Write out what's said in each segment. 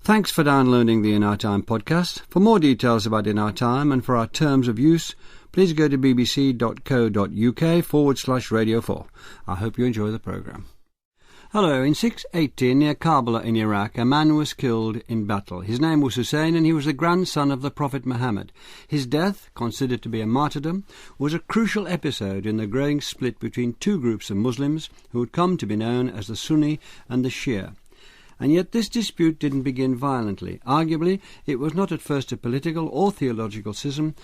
Thanks for downloading the In Our Time podcast. For more details about In Our Time and for our terms of use, please go to bbc.co.uk/Radio 4. I hope you enjoy the programme. Hello. In 680 near Karbala in Iraq, a man was killed in battle. His name was Husayn and he was the grandson of the Prophet Muhammad. His death, considered to be a martyrdom, was a crucial episode in the growing split between two groups of Muslims who would come to be known as the Sunni and the Shia. And yet this dispute didn't begin violently. Arguably, it was not at first a political or theological schism,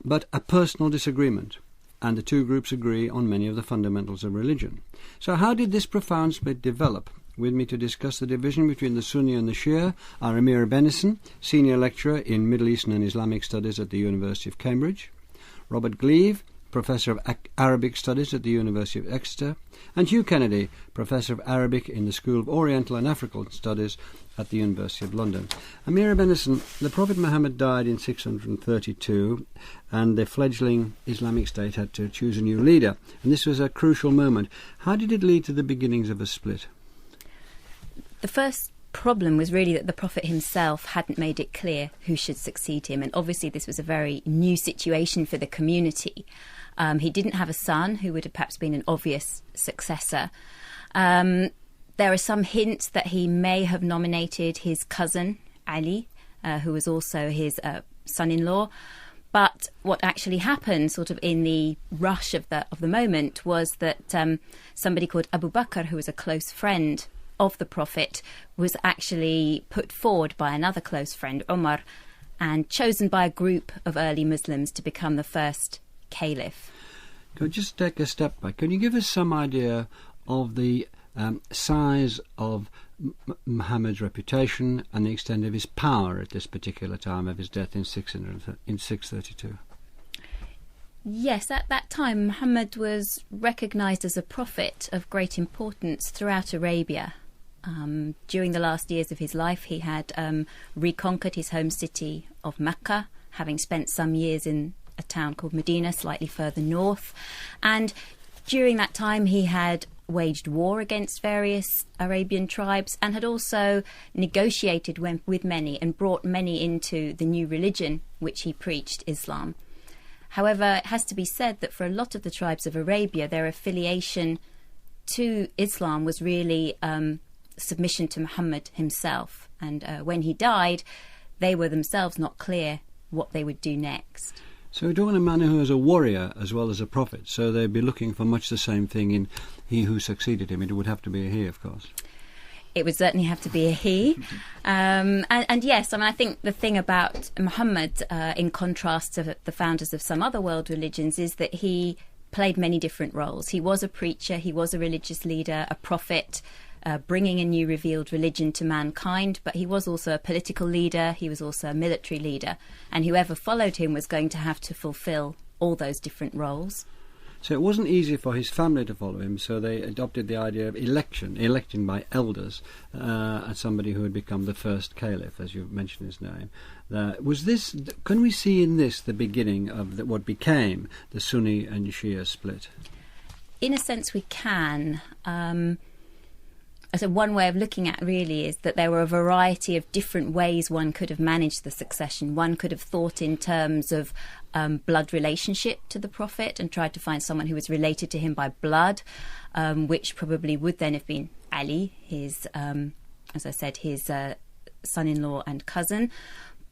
but a personal disagreement. And the two groups agree on many of the fundamentals of religion. So how did this profound split develop? With me to discuss the division between the Sunni and the Shia are Amira Bennison, Senior Lecturer in Middle Eastern and Islamic Studies at the University of Cambridge, Robert Gleave, Professor of Arabic Studies at the University of Exeter, and Hugh Kennedy, Professor of Arabic in the School of Oriental and African Studies at the University of London. Amira Bennison, the Prophet Muhammad died in 632 and the fledgling Islamic State had to choose a new leader, and this was a crucial moment. How did it lead to the beginnings of a split? The first problem was really that the Prophet himself hadn't made it clear who should succeed him, and obviously this was a very new situation for the community. He didn't have a son who would have perhaps been an obvious successor. There are some hints that he may have nominated his cousin, Ali, who was also his son-in-law. But what actually happened sort of in the rush of the moment was that somebody called Abu Bakr, who was a close friend of the Prophet, was actually put forward by another close friend, Umar, and chosen by a group of early Muslims to become the first caliph. Can we just take a step back? Can you give us some idea of the size of Muhammad's reputation and the extent of his power at this particular time of his death in 632? Yes, at that time Muhammad was recognised as a prophet of great importance throughout Arabia. During the last years of his life he had reconquered his home city of Mecca, having spent some years in a town called Medina, slightly further north. And during that time he had waged war against various Arabian tribes and had also negotiated with many and brought many into the new religion which he preached, Islam. However, it has to be said that for a lot of the tribes of Arabia, their affiliation to Islam was really submission to Muhammad himself. And when he died, they were themselves not clear what they would do next. So we're talking a man who was a warrior as well as a prophet, so they'd be looking for much the same thing in he who succeeded him. It would have to be a he, of course. It would certainly have to be a he. And yes, I mean, I think the thing about Muhammad, in contrast to the founders of some other world religions, is that he played many different roles. He was a preacher, he was a religious leader, a prophet, bringing a new revealed religion to mankind, but he was also a political leader, he was also a military leader, and whoever followed him was going to have to fulfil all those different roles. So it wasn't easy for his family to follow him, so they adopted the idea of electing by elders as somebody who had become the first caliph, as you mentioned his name. Can we see in this the beginning of what became the Sunni and Shia split? In a sense we can. So one way of looking at really is that there were a variety of different ways one could have managed the succession. One could have thought in terms of blood relationship to the Prophet and tried to find someone who was related to him by blood, which probably would then have been Ali, his, as I said, his son-in-law and cousin.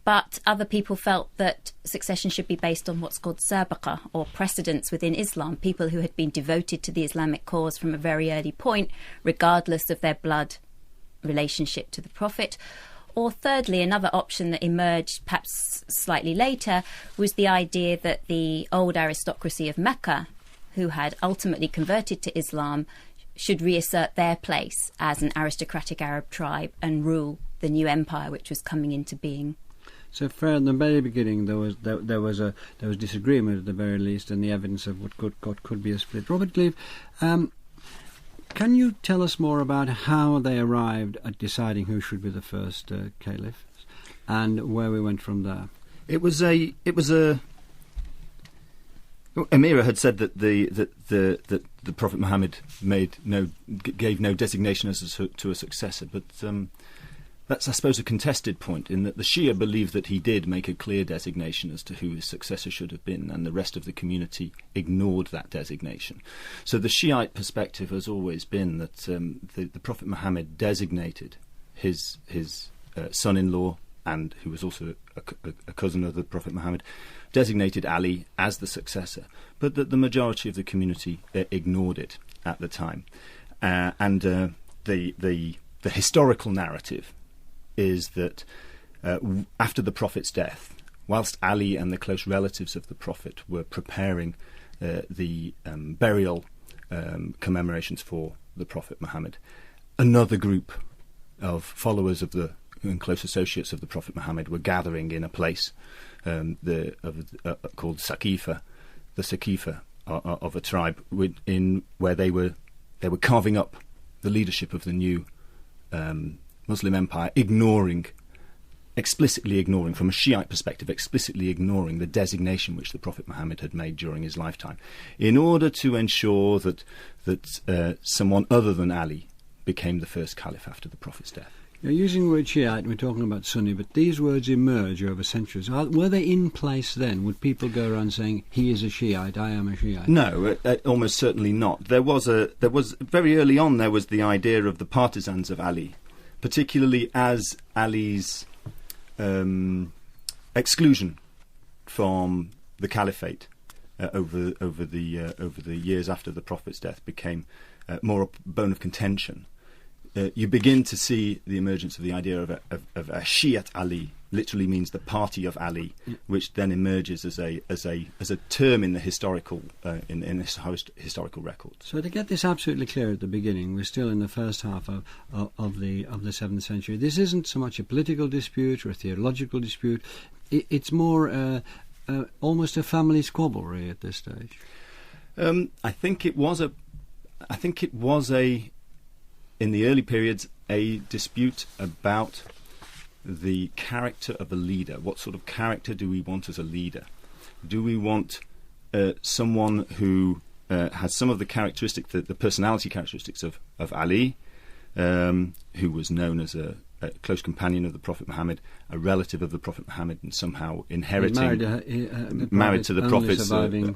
But other people felt that succession should be based on what's called sabaqa, or precedence within Islam, people who had been devoted to the Islamic cause from a very early point, regardless of their blood relationship to the Prophet. Or thirdly, another option that emerged perhaps slightly later was the idea that the old aristocracy of Mecca, who had ultimately converted to Islam, should reassert their place as an aristocratic Arab tribe and rule the new empire which was coming into being. So, from the very beginning, there was disagreement at the very least, and the evidence of what could be a split. Robert Gleave, can you tell us more about how they arrived at deciding who should be the first caliph, and where we went from there? It was a. Amira had said that the Prophet Muhammad gave no designation to a successor, but I suppose, a contested point, in that the Shia believe that he did make a clear designation as to who his successor should have been, and the rest of the community ignored that designation. So the Shiite perspective has always been that the Prophet Muhammad designated his son-in-law, and who was also a cousin of the Prophet Muhammad, designated Ali as the successor, but that the majority of the community ignored it at the time. The historical narrative is that after the Prophet's death, whilst Ali and the close relatives of the Prophet were preparing the burial commemorations for the Prophet Muhammad, another group of followers of and close associates of the Prophet Muhammad were gathering in a place called Saqifa, the Saqifa of a tribe, where they were carving up the leadership of the new Muslim empire, explicitly ignoring, from a Shiite perspective, explicitly ignoring the designation which the Prophet Muhammad had made during his lifetime, in order to ensure that someone other than Ali became the first caliph after the Prophet's death. You're using the word Shiite, we're talking about Sunni, but these words emerge over centuries. Were they in place then? Would people go around saying, he is a Shiite, I am a Shiite? No, almost certainly not. There was very early on, there was the idea of the partisans of Ali, particularly as Ali's exclusion from the caliphate over the years after the Prophet's death became more a bone of contention. You begin to see the emergence of the idea of a Shi'at Ali, literally means the party of Ali, which then emerges as a term in the historical historical record. So to get this absolutely clear at the beginning, we're still in the first half of the 7th century. This isn't so much a political dispute or a theological dispute. It's more almost a family squabble, really, at this stage. I think it was in the early periods, a dispute about the character of a leader. What sort of character do we want as a leader? Do we want someone who has some of the characteristics, the personality characteristics of Ali, who was known as a close companion of the Prophet Muhammad, a relative of the Prophet Muhammad, and somehow inheriting, married to the Prophet's only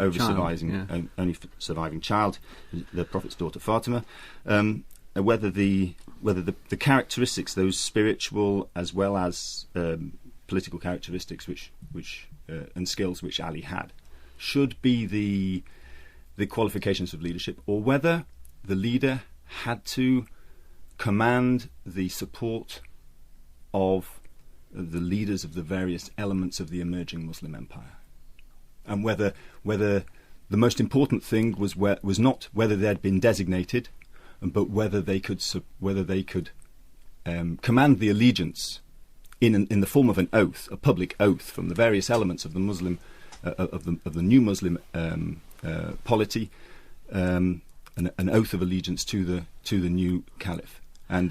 surviving child, the Prophet's daughter Fatima. Whether the characteristics, those spiritual as well as political characteristics, which and skills which Ali had, should be the qualifications of leadership, or whether the leader had to command the support of the leaders of the various elements of the emerging Muslim empire, and whether the most important thing was not whether they had been designated, but whether they could command the allegiance in the form of an oath, a public oath from the various elements of the Muslim of the new Muslim polity, an oath of allegiance to the new caliph, and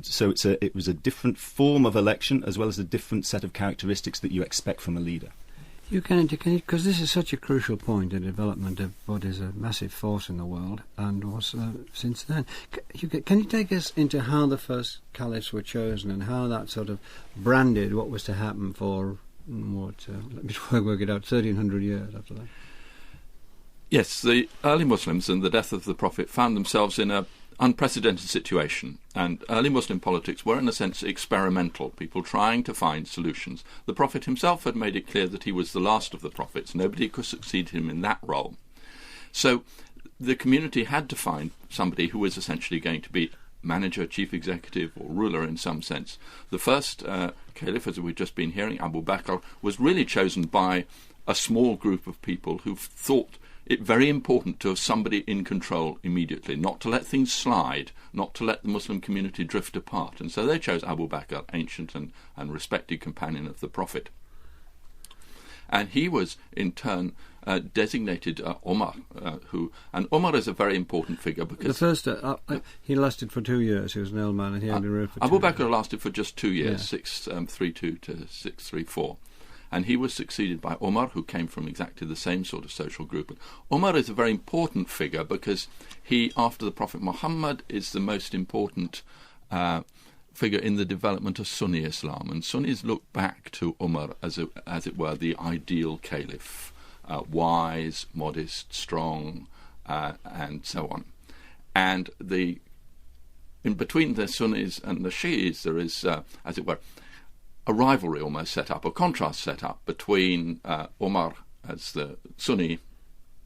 so it was a different form of election as well as a different set of characteristics that you expect from a leader. Because this is such a crucial point in the development of what is a massive force in the world, and was since then. Can you take us into how the first caliphs were chosen and how that sort of branded what was to happen for, let me work it out, 1,300 years after that? Yes, the early Muslims and the death of the Prophet found themselves in an unprecedented situation, and early Muslim politics were in a sense experimental, people trying to find solutions. The Prophet himself had made it clear that he was the last of the prophets. Nobody could succeed him in that role. So the community had to find somebody who was essentially going to be manager, chief executive or ruler in some sense. The first caliph, as we've just been hearing, Abu Bakr, was really chosen by a small group of people who thought it very important to have somebody in control immediately, not to let things slide, not to let the Muslim community drift apart. And so they chose Abu Bakr, ancient and respected companion of the Prophet. And he was, in turn, designated Omar, and Omar is a very important figure because... The first, he lasted for 2 years, he was an old man, and he had been ruled for Abu Bakr lasted for just 2 years, 632 to 634. And he was succeeded by Omar, who came from exactly the same sort of social group. And Omar is a very important figure because he, after the Prophet Muhammad, is the most important figure in the development of Sunni Islam, and Sunnis look back to Umar as it were, the ideal caliph, wise, modest, strong, and so on. And in between the Sunnis and the Shias, there is, as it were, a rivalry almost set up, a contrast set up between Umar as the Sunni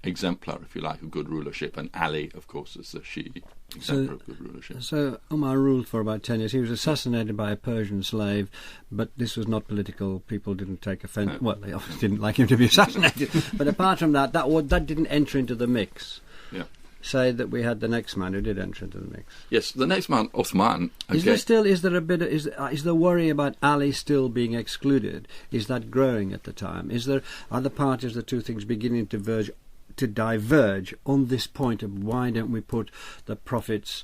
exemplar, if you like, of good rulership, and Ali, of course, as the Shia exemplar of good rulership. So Umar ruled for about 10 years. He was assassinated by a Persian slave, but this was not political. People didn't take offence. No. Well, they obviously didn't like him to be assassinated. But apart from that, that didn't enter into the mix. Yeah. Say that we had the next man who did enter into the mix. Yes, the next man, Uthman. Okay. Is there the worry about Ali still being excluded? Is that growing at the time? Are the parties, the two things, beginning to diverge on this point of why don't we put the Prophet's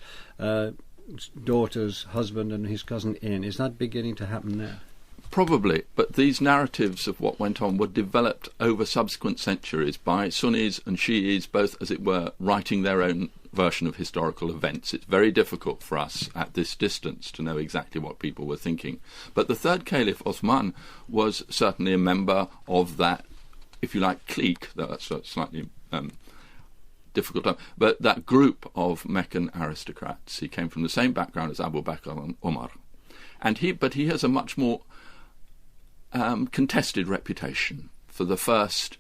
daughter's husband and his cousin in? Is that beginning to happen there? Probably, but these narratives of what went on were developed over subsequent centuries by Sunnis and Shias, both, as it were, writing their own version of historical events. It's very difficult for us at this distance to know exactly what people were thinking. But the third caliph, Uthman, was certainly a member of that, if you like, clique, though that's a slightly difficult term, but that group of Meccan aristocrats. He came from the same background as Abu Bakr and Umar. But he has a much more contested reputation. For the first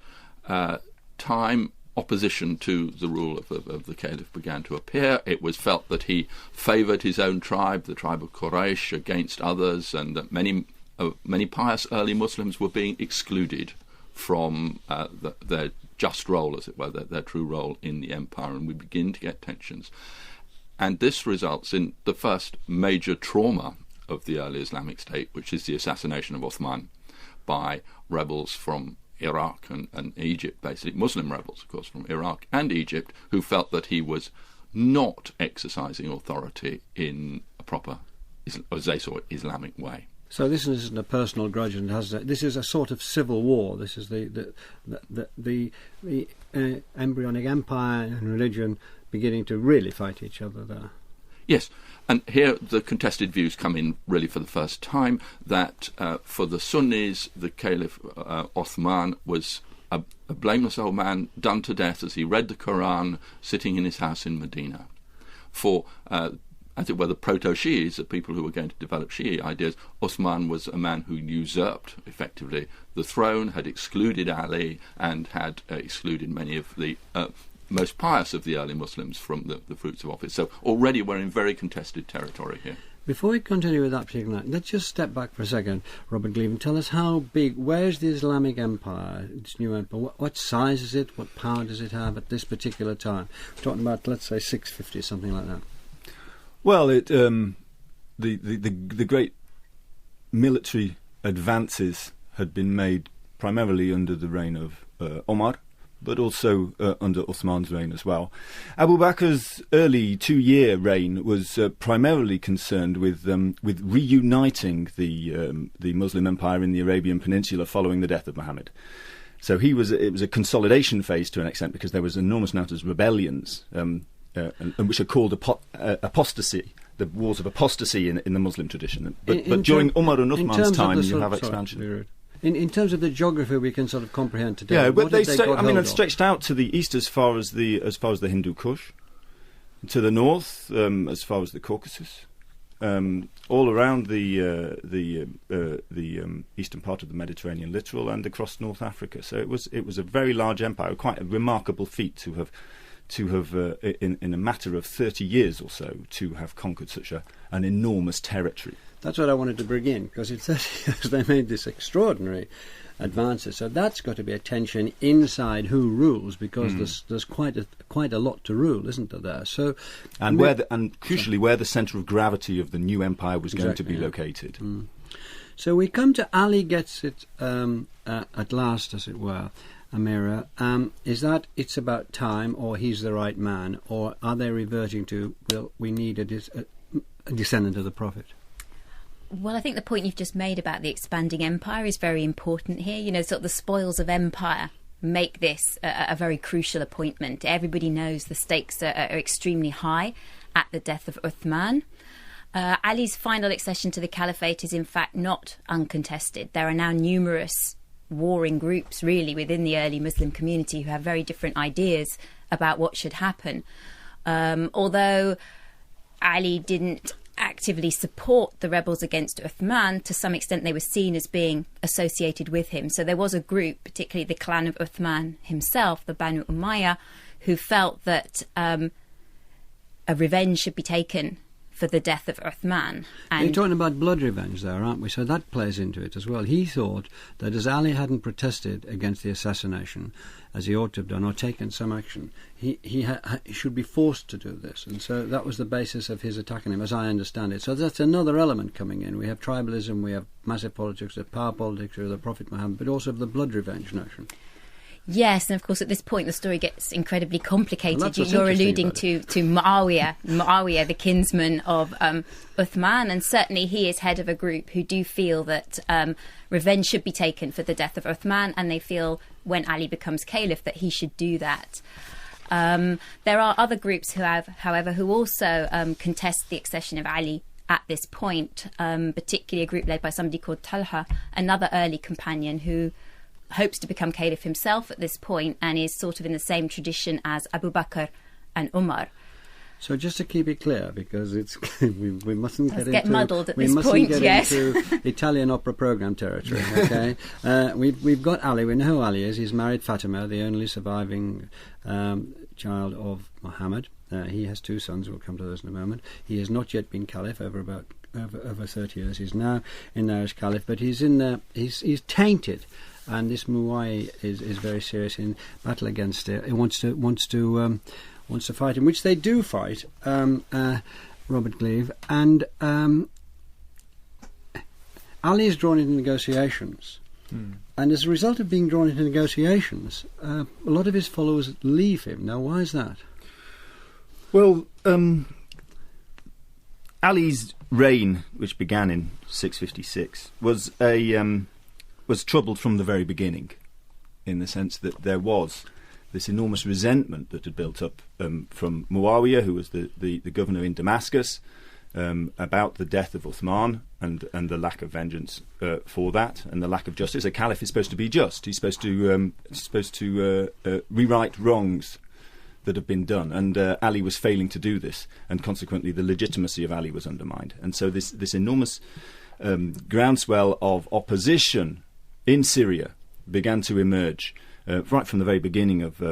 time, opposition to the rule of the caliph began to appear. It was felt that he favoured his own tribe, the tribe of Quraysh, against others, and that many pious early Muslims were being excluded from their just role, as it were, their true role in the empire, and we begin to get tensions. And this results in the first major trauma of the early Islamic State, which is the assassination of Uthman by rebels from Iraq and Egypt, basically Muslim rebels, of course, from Iraq and Egypt, who felt that he was not exercising authority in a proper, as they saw it, Islamic way. So this isn't a personal grudge, and this is a sort of civil war. This is the embryonic empire and religion beginning to really fight each other there. Yes, and here the contested views come in really for the first time, that for the Sunnis, the Caliph Uthman was a blameless old man done to death as he read the Quran sitting in his house in Medina. For, as it were, the proto-Shi'is, the people who were going to develop Shi'i ideas, Uthman was a man who usurped, effectively, the throne, had excluded Ali, and had excluded many of the most pious of the early Muslims from the fruits of office. So already we're in very contested territory here. Before we continue with that particular night, let's just step back for a second, Robert Gleave, and tell us how big, where's the Islamic empire, its new empire, what size is it, what power does it have at this particular time? We're talking about, let's say, 650, something like that. Well, the great military advances had been made primarily under the reign of Omar, but also under Uthman's reign as well. Abu Bakr's early 2-year reign was primarily concerned with reuniting the Muslim empire in the Arabian Peninsula following the death of Muhammad. So it was a consolidation phase to an extent, because there was an enormous amount of rebellions, and which are called apostasy, the wars of apostasy in the Muslim tradition. But during Umar and Uthman's time, you have expansion. In terms of the geography we can sort of comprehend today, yeah, but it stretched out to the east as far as the Hindu Kush, to the north as far as the Caucasus, all around the eastern part of the Mediterranean littoral, and across North Africa. So it was a very large empire, quite a remarkable feat to have in a matter of 30 years or so to have conquered such an enormous territory. That's what I wanted to bring in, because in 30 years they made this extraordinary advances. So that's got to be a tension inside who rules, because there's quite a lot to rule, isn't there? There. So, crucially, where the centre of gravity of the new empire was going to be located. So we come to Ali gets it at last, as it were. Amira, is that it's about time, or he's the right man, or are they reverting to, well, we need a descendant of the Prophet? Well, I think the point you've just made about the expanding empire is very important here. You know, sort of the spoils of empire make this a very crucial appointment. Everybody knows the stakes are extremely high at the death of Uthman. Ali's final accession to the caliphate is in fact not uncontested. There are now numerous warring groups really within the early Muslim community who have very different ideas about what should happen. Although Ali didn't actively support the rebels against Uthman, to some extent they were seen as being associated with him. So there was a group, particularly the clan of Uthman himself, the Banu Umayyah, who felt that a revenge should be taken for the death of Uthman. And you're talking about blood revenge there, aren't we? So that plays into it as well. He thought that as Ali hadn't protested against the assassination, as he ought to have done, or taken some action, he should be forced to do this. And so that was the basis of his attacking him, as I understand it. So that's another element coming in. We have tribalism, we have massive politics, the power politics of the Prophet Muhammad, but also of the blood revenge notion. Yes, and of course at this point the story gets incredibly complicated. Well, you're alluding to Muawiyah, the kinsman of Uthman, and certainly he is head of a group who do feel that revenge should be taken for the death of Uthman, and they feel when Ali becomes caliph that he should do that. There are other groups who also contest the accession of Ali at this point, particularly a group led by somebody called Talha, another early companion who hopes to become caliph himself at this point and is sort of in the same tradition as Abu Bakr and Umar. So just to keep it clear, because it's we mustn't get muddled at this point. Yes, into Italian opera program territory. Okay, we've got Ali. We know who Ali is. He's married Fatima, the only surviving child of Muhammad. He has 2 sons. We'll come to those in a moment. He has not yet been caliph over 30 years. He's now in there as caliph, but he's in there. He's tainted. And this Muawiyah is very serious in battle against it. He wants to fight him, which they do fight, Robert Gleave, and Ali is drawn into negotiations. And as a result of being drawn into negotiations, a lot of his followers leave him. Now, why is that? Well, Ali's reign, which began in 656, was troubled from the very beginning, in the sense that there was this enormous resentment that had built up from Muawiyah, who was the governor in Damascus, about the death of Uthman and the lack of vengeance for that, and the lack of justice. A caliph is supposed to be just. He's supposed to rewrite wrongs that have been done, and Ali was failing to do this, and consequently the legitimacy of Ali was undermined. And so this enormous groundswell of opposition in Syria began to emerge right from the very beginning of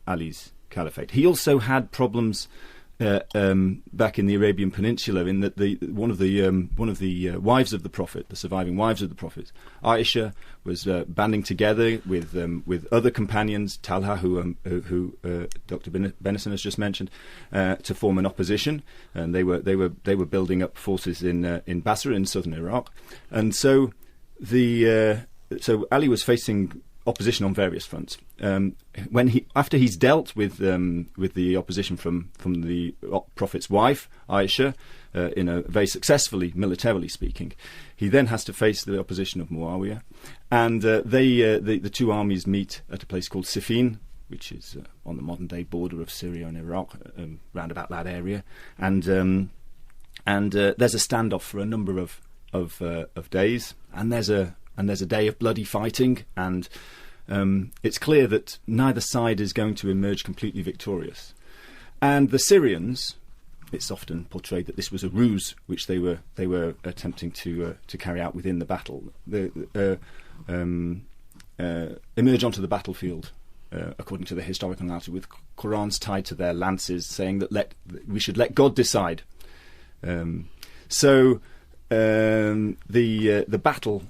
Ali's caliphate. He also had problems back in the Arabian Peninsula, in that one of the wives of the Prophet, the surviving wives of the Prophet, Aisha, was banding together with other companions, Talha, who Dr. Bennison has just mentioned, to form an opposition, and they were building up forces in Basra in southern Iraq, and so so Ali was facing opposition on various fronts. After he's dealt with the opposition from the Prophet's wife, Aisha, very militarily speaking, he then has to face the opposition of Muawiyah, and the 2 armies meet at a place called Siffin, which is on the modern day border of Syria and Iraq, round about that area, and there's a standoff for a number of days, and there's a day of bloody fighting, and it's clear that neither side is going to emerge completely victorious. And the Syrians, it's often portrayed that this was a ruse which they were attempting to carry out within the battle. Emerge onto the battlefield, according to the historical narrative, with Qurans tied to their lances, saying that we should let God decide. So the battle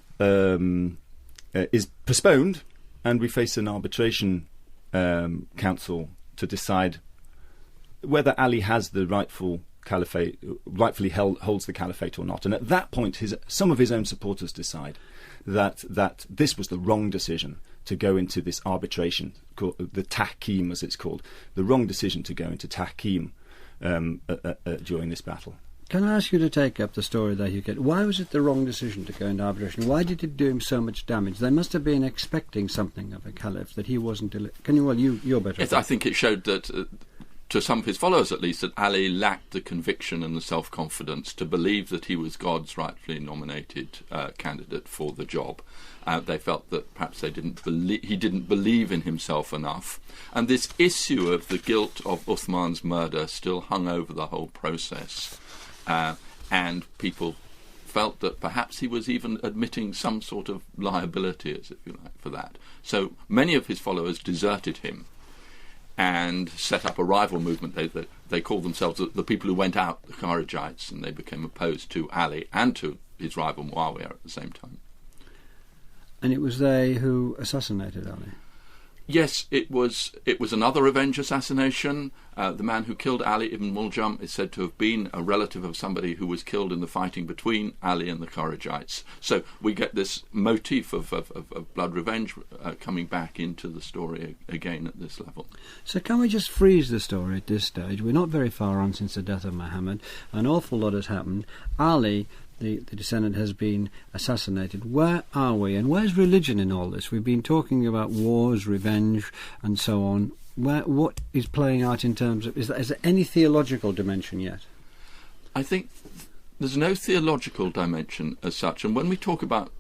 is postponed, and we face an arbitration council to decide whether Ali has the rightfully holds the caliphate or not. And at that point, some of his own supporters decide that this was the wrong decision to go into this arbitration, the tahkim as it's called, the wrong decision to go into tahkim during this battle. Can I ask you to take up the story that you get? Why was it the wrong decision to go into arbitration? Why did it do him so much damage? They must have been expecting something of a caliph that he wasn't. You're better. Yes, I think it showed that to some of his followers at least, that Ali lacked the conviction and the self-confidence to believe that he was God's rightfully nominated candidate for the job. They felt that perhaps he didn't believe in himself enough. And this issue of the guilt of Uthman's murder still hung over the whole process. And people felt that perhaps he was even admitting some sort of liability, as if you like, for that. So many of his followers deserted him and set up a rival movement. They called themselves the people who went out, the Kharijites, and they became opposed to Ali and to his rival Muawiyah at the same time. And it was they who assassinated Ali? Yes, it was another revenge assassination. The man who killed Ali ibn Muljam is said to have been a relative of somebody who was killed in the fighting between Ali and the Kharijites. So we get this motif of blood revenge coming back into the story again at this level. So can we just freeze the story at this stage? We're not very far on since the death of Muhammad. An awful lot has happened. Ali, the descendant, has been assassinated. Where are we, and where's religion in all this? We've been talking about wars, revenge, and so on. What is playing out in terms of... Is there any theological dimension yet? I think there's no theological dimension as such. And when we talk about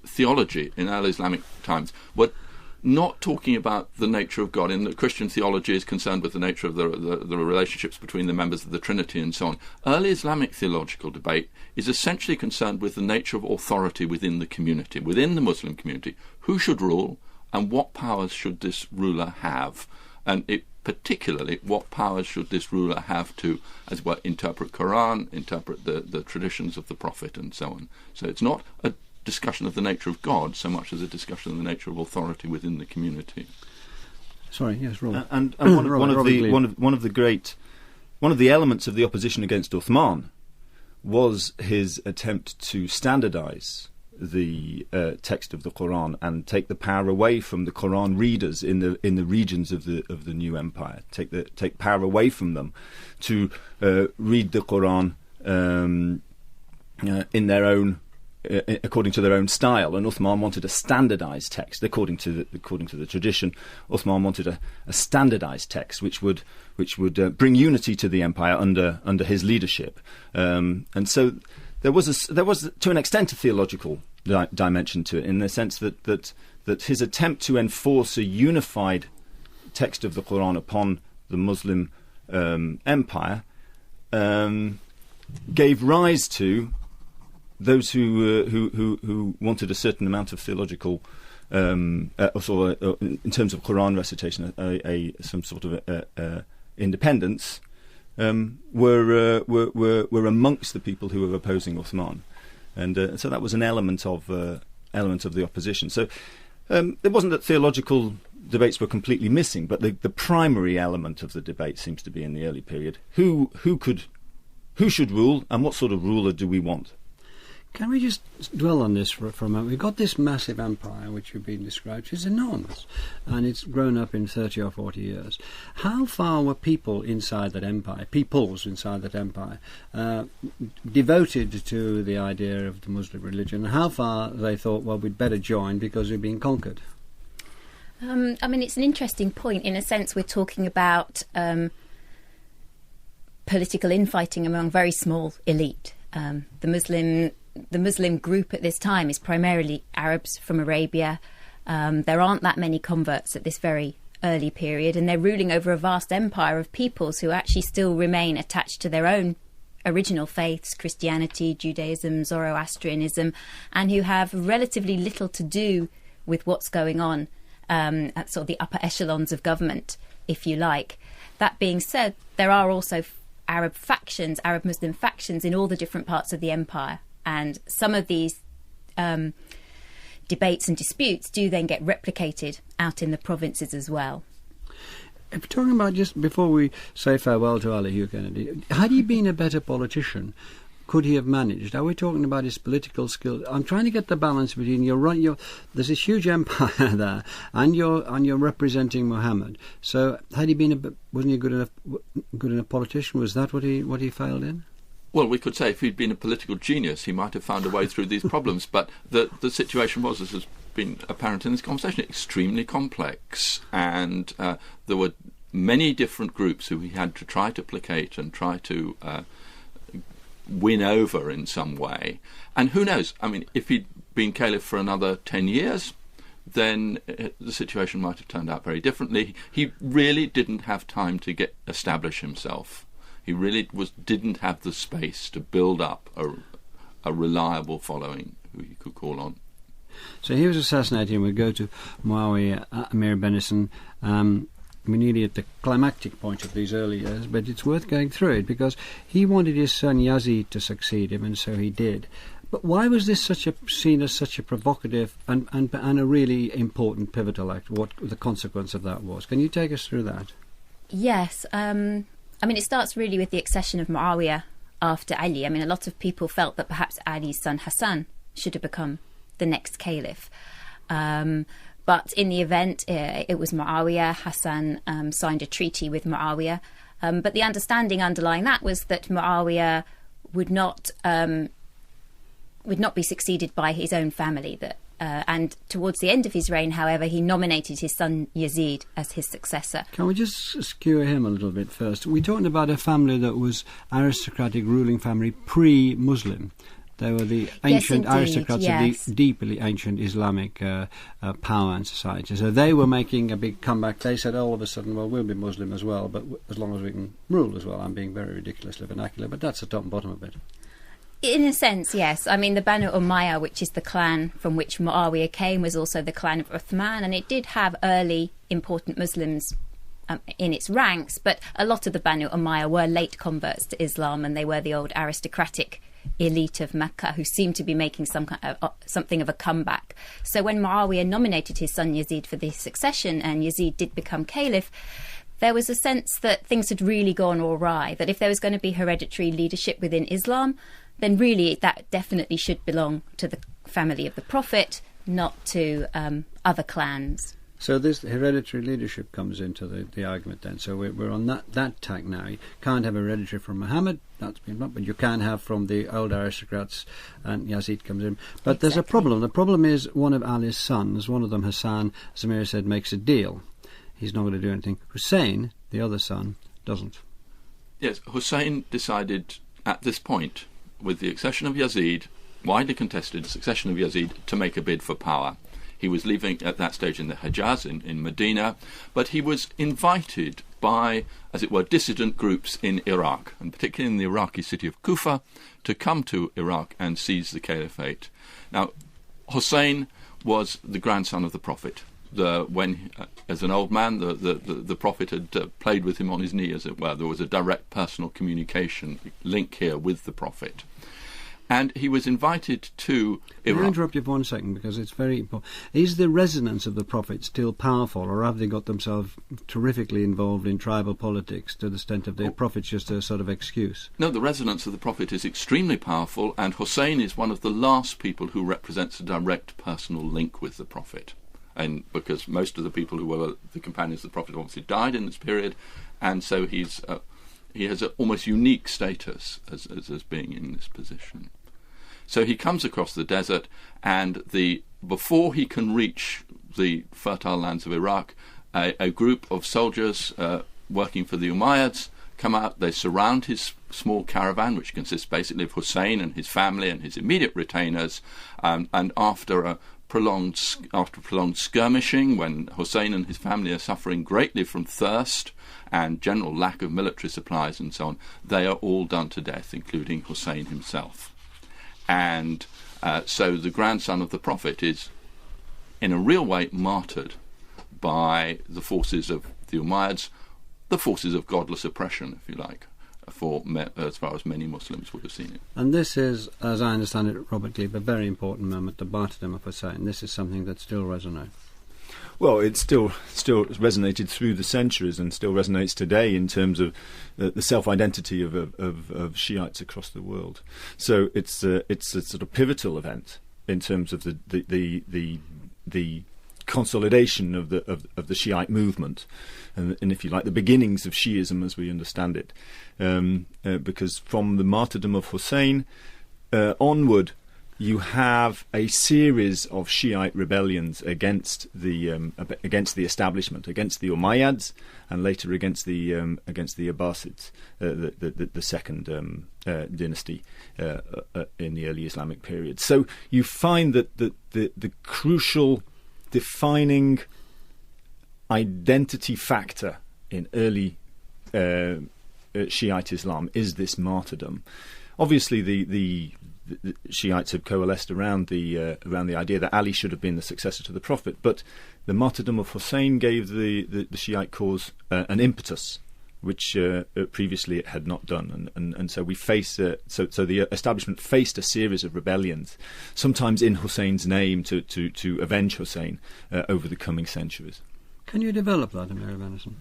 theology in early Islamic times, we're not talking about the nature of God. In the Christian theology is concerned with the nature of the relationships between the members of the Trinity and so on. Early Islamic theological debate is essentially concerned with the nature of authority within the community, within the Muslim community. Who should rule, and what powers should this ruler have? And particularly, what powers should this ruler have to, as well, interpret Quran, interpret the traditions of the Prophet, and so on. So it's not a discussion of the nature of God so much as a discussion of the nature of authority within the community. Sorry, yes, Robert. And one of the elements of the opposition against Uthman was his attempt to standardise the text of the Quran and take the power away from the Quran readers in the regions of the new empire. Take power away from them to read the Quran in their own. According to their own style, and Uthman wanted a standardised text. According to the tradition, Uthman wanted a standardised text which would bring unity to the empire under his leadership. And so there was to an extent a theological dimension to it, in the sense that his attempt to enforce a unified text of the Quran upon the Muslim empire gave rise to those who wanted a certain amount of theological, in terms of Quran recitation, some sort of independence, were amongst the people who were opposing Uthman, and so that was an element of the opposition. So it wasn't that theological debates were completely missing, but the primary element of the debate seems to be in the early period: who should rule, and what sort of ruler do we want? Can we just dwell on this for a moment? We've got this massive empire which you've been described, which is enormous, and it's grown up in 30 or 40 years. How far were peoples inside that empire, devoted to the idea of the Muslim religion? How far they thought, well, we'd better join because we've been conquered? It's an interesting point. In a sense, we're talking about political infighting among very small elite. The Muslim group at this time is primarily Arabs from Arabia. There aren't that many converts at this very early period, and they're ruling over a vast empire of peoples who actually still remain attached to their own original faiths, Christianity, Judaism, Zoroastrianism, and who have relatively little to do with what's going on at sort of the upper echelons of government, if you like. That being said, there are also Arab Muslim factions in all the different parts of the empire. And some of these debates and disputes do then get replicated out in the provinces as well. If we're talking about, just before we say farewell to Ali Hugh Kennedy, had he been a better politician, could he have managed? Are we talking about his political skills? I'm trying to get the balance between there's this huge empire there, and you're representing Muhammad. So had he been wasn't he good enough politician? Was that what he failed in? Well, we could say if he'd been a political genius, he might have found a way through these problems. But the situation was, as has been apparent in this conversation, extremely complex, and there were many different groups who he had to try to placate and try to win over in some way. And who knows? I mean, if he'd been caliph for another 10 years, then the situation might have turned out very differently. He really didn't have time to establish himself. He really didn't have the space to build up a reliable following who he could call on. So he was assassinated, and we'll go to Muawiyah, Amira Bennison. We're nearly at the climactic point of these early years, but it's worth going through it, because he wanted his son Yazid to succeed him, and so he did. But why was this seen as such a provocative and a really important pivotal act? What the consequence of that was? Can you take us through that? Yes. I mean, it starts really with the accession of Muawiyah after Ali. I mean, a lot of people felt that perhaps Ali's son Hassan should have become the next caliph. But in the event, it was Muawiyah. Hassan signed a treaty with Muawiyah. But the understanding underlying that was that Muawiyah would not be succeeded by his own family. And towards the end of his reign, however, he nominated his son Yazid as his successor. Can we just skewer him a little bit first? We're talking about a family that was aristocratic ruling family pre-Muslim. They were the ancient aristocrats of the deeply ancient Islamic power and society. So they were making a big comeback. They said all of a sudden, well, we'll be Muslim as well, but as long as we can rule as well. I'm being very ridiculously vernacular, but that's the top and bottom of it. In a sense, yes. I mean, the Banu Umayyah, which is the clan from which Muawiyah came, was also the clan of Uthman, and it did have early important Muslims in its ranks, but a lot of the Banu Umayyah were late converts to Islam, and they were the old aristocratic elite of Mecca who seemed to be making something of a comeback. So when Muawiyah nominated his son Yazid for the succession, and Yazid did become caliph, there was a sense that things had really gone awry, that if there was going to be hereditary leadership within Islam, then really that definitely should belong to the family of the Prophet, not to other clans. So this hereditary leadership comes into the argument then. So we're on that tack now. You can't have hereditary from Muhammad, that's been but you can have from the old aristocrats, and Yazid comes in. But There's a problem. The problem is one of Ali's sons, one of them Hassan, as Amira said, makes a deal. He's not going to do anything. Husayn, the other son, doesn't. Yes, Husayn decided at this point, with the accession of Yazid, widely contested succession of Yazid, to make a bid for power. He was living at that stage in the Hejaz, in Medina, but he was invited by, as it were, dissident groups in Iraq, and particularly in the Iraqi city of Kufa, to come to Iraq and seize the caliphate. Now, Husayn was the grandson of the Prophet. When, as an old man, the Prophet had played with him on his knee, as it were. There was a direct personal communication link here with the Prophet. And he was invited to Iraq. Can I interrupt you for 1 second, because it's very important. Is the resonance of the Prophet still powerful, or have they got themselves terrifically involved in tribal politics to the extent of the Prophet's just a sort of excuse? No, the resonance of the Prophet is extremely powerful, and Husayn is one of the last people who represents a direct personal link with the Prophet. And because most of the people who were the companions of the Prophet obviously died in this period, and so he has an almost unique status as being in this position. So he comes across the desert, and before he can reach the fertile lands of Iraq, a group of soldiers working for the Umayyads come out. They surround his small caravan, which consists basically of Husayn and his family and his immediate retainers, and after prolonged skirmishing, when Husayn and his family are suffering greatly from thirst and general lack of military supplies and so on, they are all done to death, including Husayn himself. And so the grandson of the Prophet is, in a real way, martyred by the forces of the Umayyads, the forces of godless oppression, if you like, as far as many Muslims would have seen it. And this is, as I understand it, Robert Gleave, a very important moment, the martyrdom of Hussein. This is something that still resonates. Well, it still resonated through the centuries and still resonates today in terms of the self-identity of Shiites across the world. So it's a sort of pivotal event in terms of the consolidation of the Shiite movement, and if you like, the beginnings of Shiism as we understand it. Because from the martyrdom of Hussein onward, you have a series of Shiite rebellions against the establishment, against the Umayyads, and later against the Abbasids, the second dynasty in the early Islamic period. So you find that the crucial defining identity factor in early Shiite Islam is this martyrdom. Obviously, the Shiites have coalesced around the idea that Ali should have been the successor to the Prophet, but the martyrdom of Husayn gave the Shiite cause an impetus, which previously it had not done, and so we face so the establishment faced a series of rebellions, sometimes in Husayn's name, to avenge Husayn over the coming centuries. Can you develop that, Amira Bennison?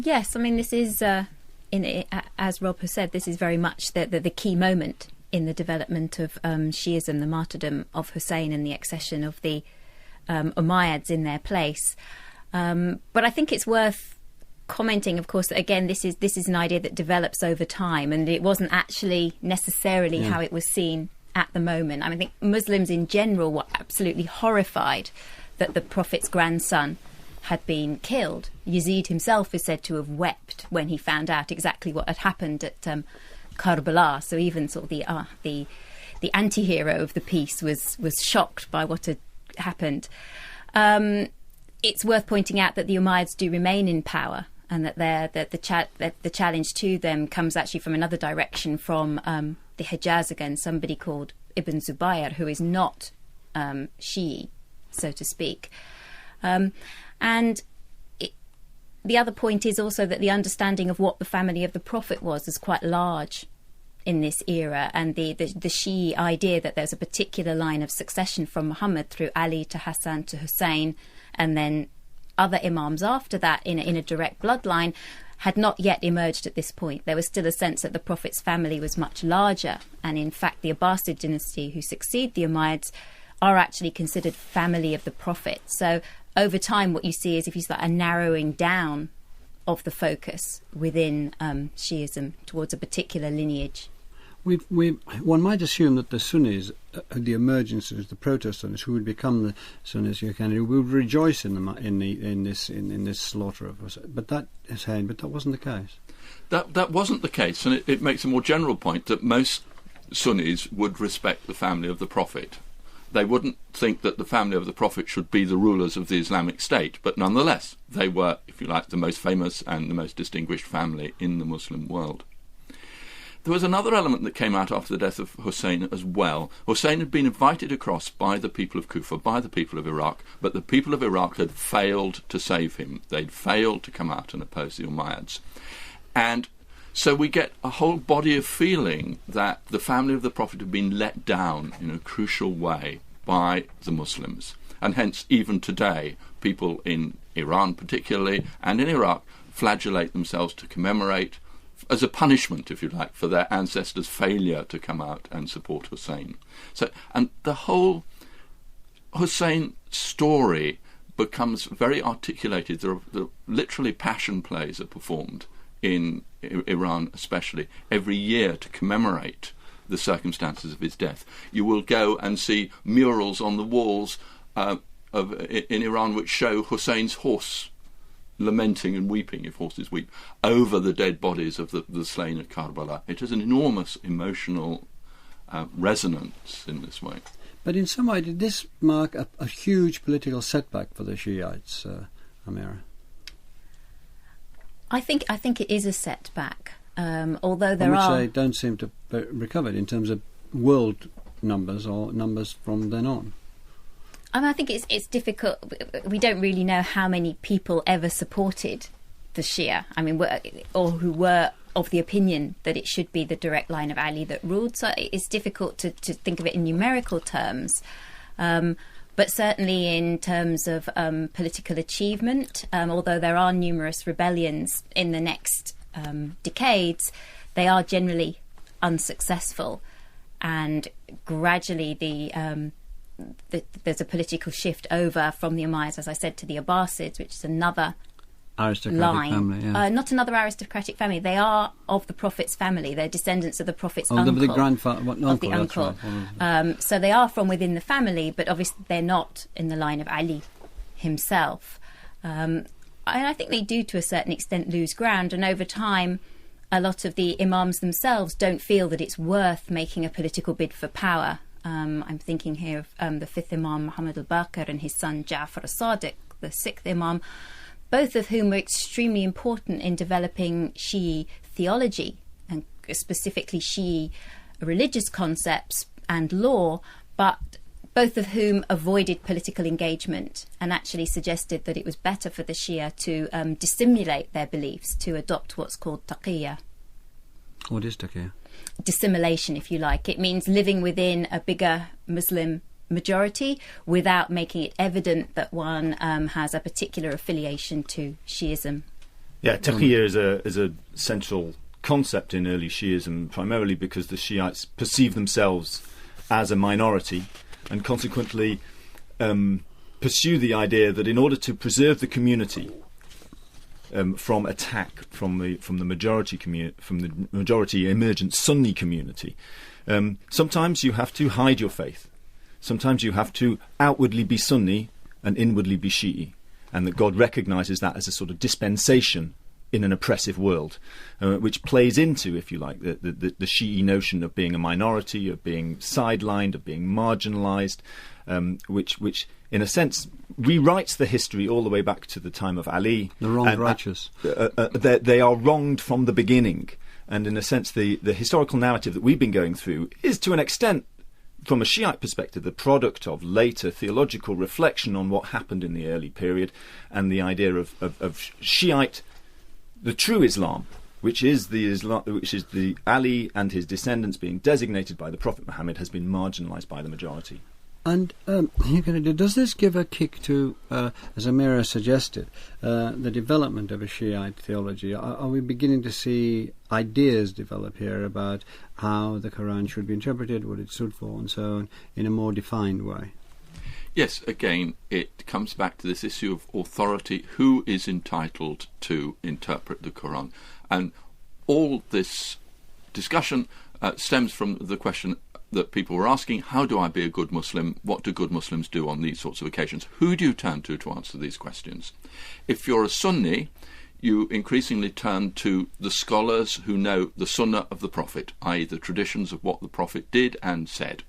Yes, I mean, this is, as Rob has said, this is very much the key moment in the development of Shiism, the martyrdom of Husayn and the accession of the Umayyads in their place. But I think it's worth commenting, of course, that again, this is an idea that develops over time, and it wasn't actually necessarily how it was seen at the moment. I mean, I think Muslims in general were absolutely horrified that the Prophet's grandson had been killed. Yazid himself is said to have wept when he found out exactly what had happened at Karbala. So even sort of the anti-hero of the piece was shocked by what had happened. It's worth pointing out that the Umayyads do remain in power, and that the challenge to them comes actually from another direction, from the Hejaz again, somebody called Ibn Zubayr, who is not Shi'i, so to speak. And the other point is also that the understanding of what the family of the Prophet was quite large in this era, and the Shi'i idea that there's a particular line of succession from Muhammad through Ali to Hassan to Hussein, and then other imams after that in a direct bloodline, had not yet emerged at this point. There was still a sense that the Prophet's family was much larger, and in fact the Abbasid dynasty, who succeed the Umayyads, are actually considered family of the Prophet. So over time what you see is, if you start a narrowing down of the focus within Shiism towards a particular lineage. One might assume that the Sunnis, the emergence of the proto-Sunnis, who would become the SunniShia Kennedy, would rejoice in this slaughter of Hussein. But that wasn't the case. That wasn't the case, and it makes a more general point that most Sunnis would respect the family of the Prophet. They wouldn't think that the family of the Prophet should be the rulers of the Islamic State, but nonetheless, they were, if you like, the most famous and the most distinguished family in the Muslim world. There was another element that came out after the death of Husayn as well. Husayn had been invited across by the people of Kufa, by the people of Iraq, but the people of Iraq had failed to save him. They'd failed to come out and oppose the Umayyads. And so we get a whole body of feeling that the family of the Prophet had been let down in a crucial way by the Muslims. And hence, even today, people in Iran particularly, and in Iraq, flagellate themselves to commemorate, as a punishment, if you like, for their ancestors' failure to come out and support Husayn. So, and the whole Husayn story becomes very articulated. There are literally passion plays are performed in Iran, especially every year, to commemorate the circumstances of his death. You will go and see murals on the walls in Iran which show Husayn's horse lamenting and weeping, if horses weep, over the dead bodies of the slain at Karbala. It has an enormous emotional resonance in this way. But in some way, did this mark a huge political setback for the Shiites, Amira? I think it is a setback, although which they don't seem to have recovered in terms of world numbers or numbers from then on. I think it's difficult. We don't really know how many people ever supported the Shia. I mean, or who were of the opinion that it should be the direct line of Ali that ruled. So it's difficult to think of it in numerical terms. But certainly in terms of political achievement, although there are numerous rebellions in the next decades, they are generally unsuccessful. And gradually there's a political shift over from the Umayyads, as I said, to the Abbasids, which is another aristocratic line. family, yeah. Not another aristocratic family. They are of the Prophet's family. They're descendants of the Prophet's Oh, uncle. the grandfather, uncle, Of the that's uncle. right. So they are from within the family, but obviously they're not in the line of Ali himself. And I think they do, to a certain extent, lose ground. And over time, a lot of the imams themselves don't feel that it's worth making a political bid for power. I'm thinking here of the fifth Imam, Muhammad al-Baqir, and his son Ja'far al-Sadiq, the sixth Imam, both of whom were extremely important in developing Shi'i theology, and specifically Shi'i religious concepts and law, but both of whom avoided political engagement and actually suggested that it was better for the Shia to dissimulate their beliefs, to adopt what's called taqiyya. What is taqiyya? Dissimulation, if you like. It means living within a bigger Muslim majority without making it evident that one has a particular affiliation to Shi'ism. Yeah, taqiyya is a central concept in early Shi'ism, primarily because the Shiites perceive themselves as a minority and consequently pursue the idea that in order to preserve the community from attack from the majority emergent Sunni community, sometimes you have to hide your faith. Sometimes you have to outwardly be Sunni and inwardly be Shi'i, and that God recognises that as a sort of dispensation in an oppressive world, which plays into, if you like, the Shi'i notion of being a minority, of being sidelined, of being marginalised, which in a sense rewrites the history all the way back to the time of Ali. The wronged righteous. They are wronged from the beginning, and in a sense the historical narrative that we've been going through is to an extent, from a Shiite perspective, the product of later theological reflection on what happened in the early period, and the idea of Shiite, the true Islam, which is the Ali and his descendants being designated by the Prophet Muhammad, has been marginalised by the majority. And does this give a kick to, as Amira suggested, the development of a Shiite theology? Are we beginning to see ideas develop here about how the Quran should be interpreted, what it stood for, and so on, in a more defined way? Yes, again, it comes back to this issue of authority. Who is entitled to interpret the Quran? And all this discussion stems from the question that people were asking: how do I be a good Muslim? What do good Muslims do on these sorts of occasions? Who do you turn to answer these questions? If you're a Sunni, you increasingly turn to the scholars who know the Sunnah of the Prophet, i.e. the traditions of what the Prophet did and said.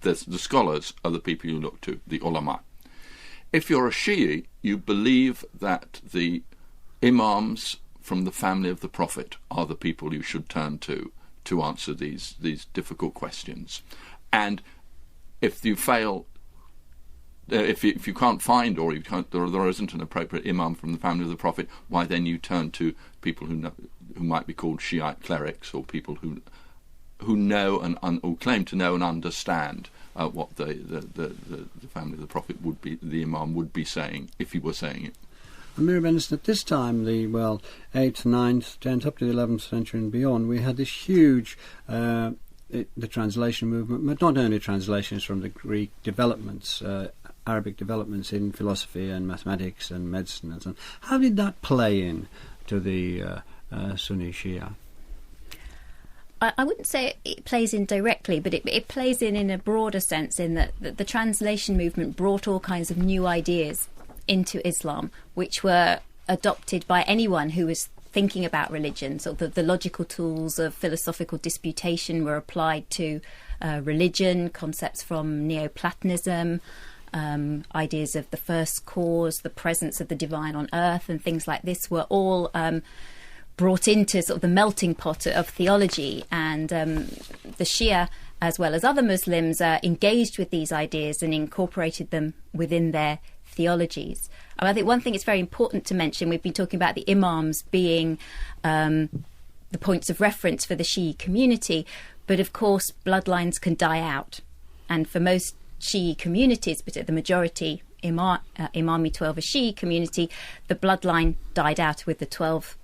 The scholars are the people you look to, the ulama. If you're a Shi'i, you believe that the imams from the family of the Prophet are the people you should turn to answer these difficult questions. And if you fail, if you can't find, or there isn't an appropriate imam from the family of the Prophet, why then you turn to people who might be called Shiite clerics, or people who know and who claim to know and understand what the family of the Prophet would be, the imam would be saying if he were saying it. Amira Bennison, at this time, the 8th, 9th, 10th, up to the 11th century and beyond, we had this huge the translation movement, but not only translations from the Greek developments, Arabic developments in philosophy and mathematics and medicine and so on. How did that play in to the Sunni Shia? I wouldn't say it plays in directly, but it plays in a broader sense, in that the translation movement brought all kinds of new ideas into Islam, which were adopted by anyone who was thinking about religion. So the logical tools of philosophical disputation were applied to religion, concepts from Neoplatonism, ideas of the first cause, the presence of the divine on earth, and things like this were all brought into sort of the melting pot of theology. And the Shia, as well as other Muslims, engaged with these ideas and incorporated them within their theologies. I think one thing it's very important to mention, we've been talking about the imams being the points of reference for the Shi'i community, but of course bloodlines can die out. And for most Shi'i communities, but the majority Imami 12 Shi'i community, the bloodline died out with the 12th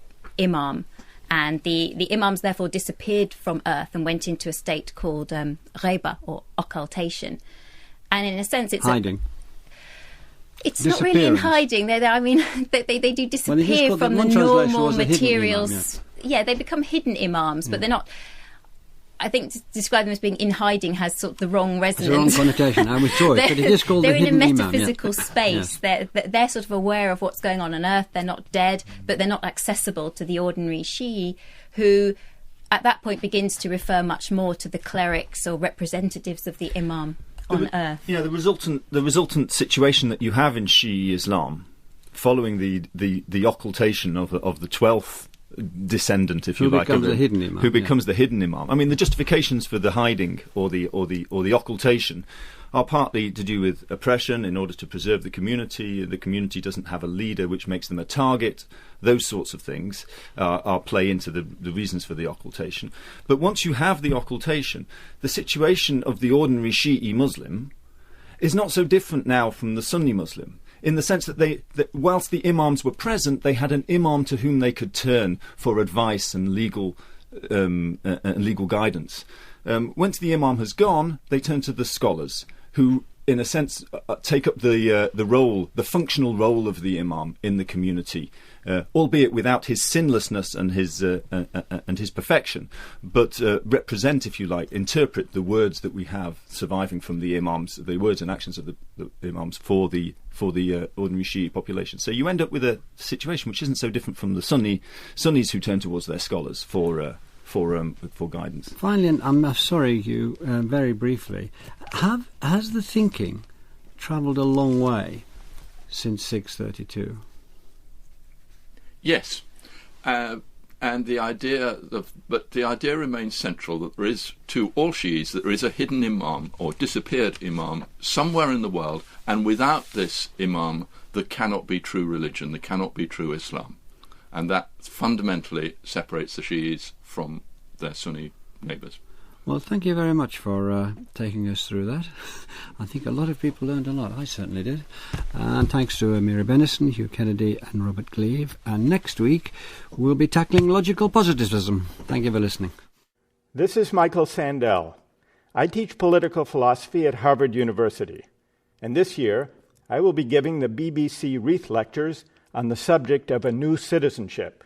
Imam. And the imams therefore disappeared from earth and went into a state called ghaiba, or occultation. And in a sense it's hiding. It's not really in hiding. They do disappear from the normal materials. Yeah, they become hidden imams, but they're not. I think to describe them as being in hiding has sort of the wrong resonance. It's the wrong connotation. I withdraw it, but it is called the hidden imam. They're in a metaphysical space. Yes. They're sort of aware of what's going on earth. They're not dead, but they're not accessible to the ordinary Shi'i, who at that point begins to refer much more to the clerics or representatives of the imam on earth. Yeah, the resultant situation that you have in Shi'i Islam, following the occultation of the 12th descendant, if you like, who becomes the hidden imam. I mean, the justifications for the hiding or the occultation are partly to do with oppression in order to preserve the community. The community doesn't have a leader, which makes them a target. Those sorts of things are play into the reasons for the occultation. But once you have the occultation, the situation of the ordinary Shi'i Muslim is not so different now from the Sunni Muslim, in the sense that whilst the imams were present, they had an imam to whom they could turn for advice and legal guidance. Once the imam has gone, they turn to the scholars, who, in a sense, take up the functional role of the imam in the community, albeit without his sinlessness and his perfection, but represent, if you like, interpret the words that we have surviving from the imams, the words and actions of the imams for the ordinary Shi'i population. So you end up with a situation which isn't so different from the Sunnis who turn towards their scholars for guidance. Finally, and I'm sorry, you very briefly, has the thinking travelled a long way since 632? Yes, and the idea remains central that there is, to all Shi'is, that there is a hidden imam or disappeared imam somewhere in the world, and without this imam there cannot be true religion, there cannot be true Islam, and that fundamentally separates the Shi'is from their Sunni neighbours. Well, thank you very much for taking us through that. I think a lot of people learned a lot. I certainly did. And thanks to Amira Bennison, Hugh Kennedy and Robert Gleave. And next week, we'll be tackling logical positivism. Thank you for listening. This is Michael Sandel. I teach political philosophy at Harvard University. And this year, I will be giving the BBC Wreath Lectures on the subject of a new citizenship.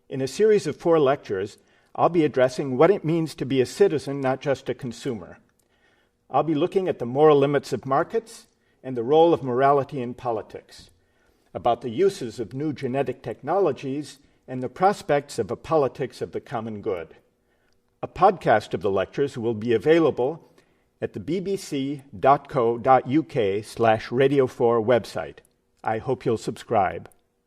In a series of 4 lectures, I'll be addressing what it means to be a citizen, not just a consumer. I'll be looking at the moral limits of markets and the role of morality in politics, about the uses of new genetic technologies and the prospects of a politics of the common good. A podcast of the lectures will be available at the bbc.co.uk/Radio4 website. I hope you'll subscribe.